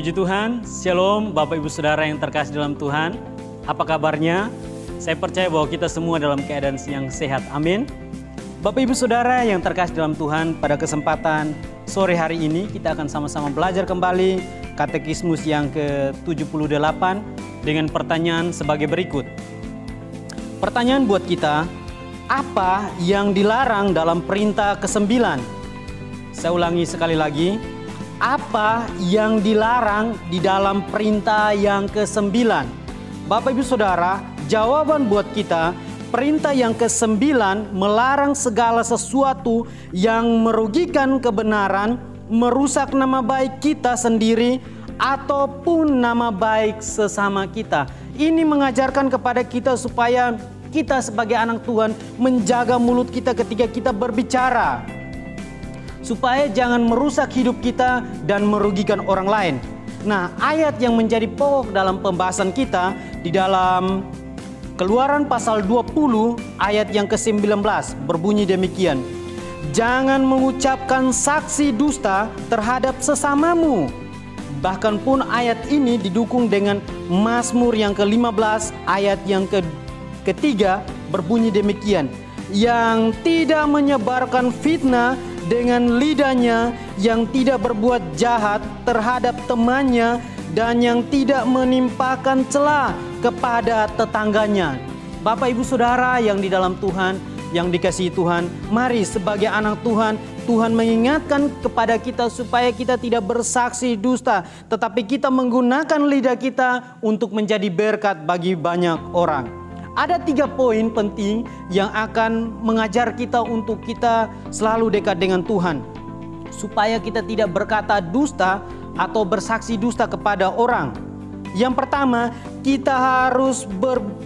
Puji Tuhan, Shalom Bapak Ibu Saudara yang terkasih dalam Tuhan. Apa kabarnya? Saya percaya bahwa kita semua dalam keadaan yang sehat, amin. Bapak Ibu Saudara yang terkasih dalam Tuhan, pada kesempatan sore hari ini kita akan sama-sama belajar kembali Katekismus yang ke-78 dengan pertanyaan sebagai berikut. Pertanyaan buat kita, apa yang dilarang dalam perintah ke-9? Saya ulangi sekali lagi. Apa yang dilarang di dalam perintah yang ke-9? Bapak Ibu Saudara, jawaban buat kita, perintah yang ke-9 melarang segala sesuatu yang merugikan kebenaran, merusak nama baik kita sendiri, ataupun nama baik sesama kita. Ini mengajarkan kepada kita supaya kita sebagai anak Tuhan menjaga mulut kita ketika kita berbicara, supaya jangan merusak hidup kita dan merugikan orang lain. Nah, ayat yang menjadi pokok dalam pembahasan kita di dalam Keluaran pasal 20 ayat yang ke-19 berbunyi demikian. Jangan mengucapkan saksi dusta terhadap sesamamu. Bahkan pun ayat ini didukung dengan Mazmur yang ke-15 ayat yang ketiga berbunyi demikian. Yang tidak menyebarkan fitnah dengan lidahnya, yang tidak berbuat jahat terhadap temannya, dan yang tidak menimpakan celah kepada tetangganya. Bapak Ibu Saudara yang di dalam Tuhan, yang dikasihi Tuhan, mari sebagai anak Tuhan, Tuhan mengingatkan kepada kita supaya kita tidak bersaksi dusta, tetapi kita menggunakan lidah kita untuk menjadi berkat bagi banyak orang. Ada 3 poin penting yang akan mengajar kita untuk kita selalu dekat dengan Tuhan, supaya kita tidak berkata dusta atau bersaksi dusta kepada orang. Yang pertama, kita harus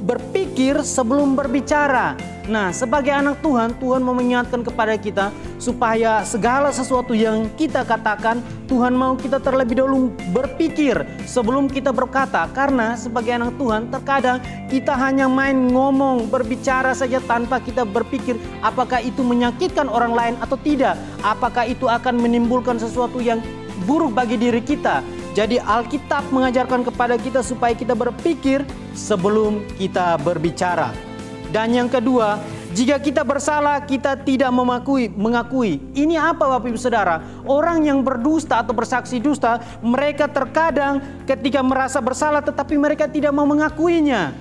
berpikir sebelum berbicara. Nah, sebagai anak Tuhan, Tuhan mau mengingatkan kepada kita supaya segala sesuatu yang kita katakan, Tuhan mau kita terlebih dahulu berpikir sebelum kita berkata. Karena sebagai anak Tuhan, terkadang kita hanya main ngomong, berbicara saja tanpa kita berpikir apakah itu menyakitkan orang lain atau tidak. Apakah itu akan menimbulkan sesuatu yang buruk bagi diri kita. Jadi Alkitab mengajarkan kepada kita supaya kita berpikir sebelum kita berbicara. Dan yang kedua, jika kita bersalah, kita tidak mengakui. Ini apa Bapak Ibu Saudara? Orang yang berdusta atau bersaksi dusta, mereka terkadang ketika merasa bersalah tetapi mereka tidak mau mengakuinya.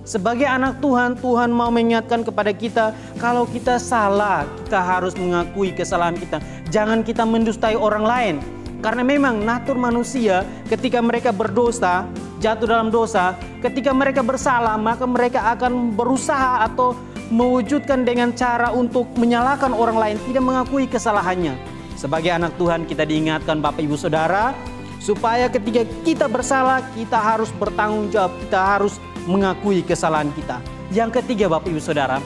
Sebagai anak Tuhan, Tuhan mau mengingatkan kepada kita, kalau kita salah, kita harus mengakui kesalahan kita. Jangan kita mendustai orang lain. Karena memang natur manusia ketika mereka berdosa, jatuh dalam dosa, ketika mereka bersalah, maka mereka akan berusaha atau mewujudkan dengan cara untuk menyalahkan orang lain, tidak mengakui kesalahannya. Sebagai anak Tuhan, kita diingatkan Bapak Ibu Saudara, supaya ketika kita bersalah, kita harus bertanggung jawab, kita harus mengakui kesalahan kita. Yang ketiga Bapak Ibu Saudara,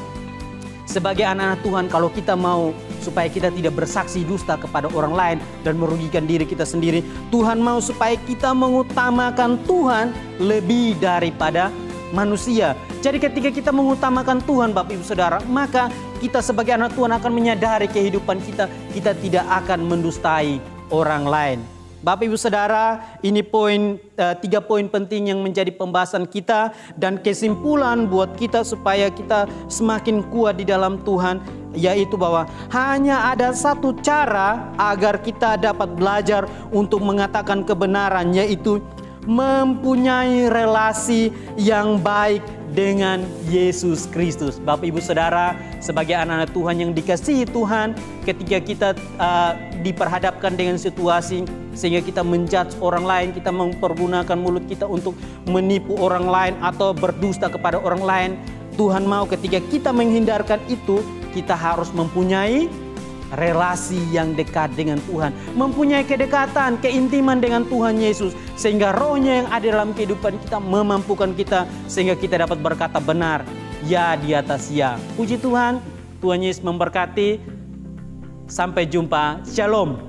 sebagai anak-anak Tuhan, kalau kita mau supaya kita tidak bersaksi dusta kepada orang lain dan merugikan diri kita sendiri, Tuhan mau supaya kita mengutamakan Tuhan lebih daripada manusia. Jadi ketika kita mengutamakan Tuhan Bapak Ibu Saudara, maka kita sebagai anak Tuhan akan menyadari kehidupan kita, kita tidak akan mendustai orang lain. Bapak Ibu Saudara, ini 3 poin penting yang menjadi pembahasan kita dan kesimpulan buat kita supaya kita semakin kuat di dalam Tuhan, yaitu bahwa hanya ada satu cara agar kita dapat belajar untuk mengatakan kebenaran, yaitu mempunyai relasi yang baik dengan Yesus Kristus. Bapak Ibu Saudara, sebagai anak-anak Tuhan yang dikasihi Tuhan, ketika kita diperhadapkan dengan situasi sehingga kita menjudge orang lain, kita mempergunakan mulut kita untuk menipu orang lain atau berdusta kepada orang lain, Tuhan mau ketika kita menghindarkan itu, kita harus mempunyai relasi yang dekat dengan Tuhan, mempunyai kedekatan, keintiman dengan Tuhan Yesus, sehingga rohnya yang ada dalam kehidupan kita memampukan kita sehingga kita dapat berkata benar, ya di atas ya. Puji Tuhan, Tuhan Yesus memberkati. Sampai jumpa, Shalom.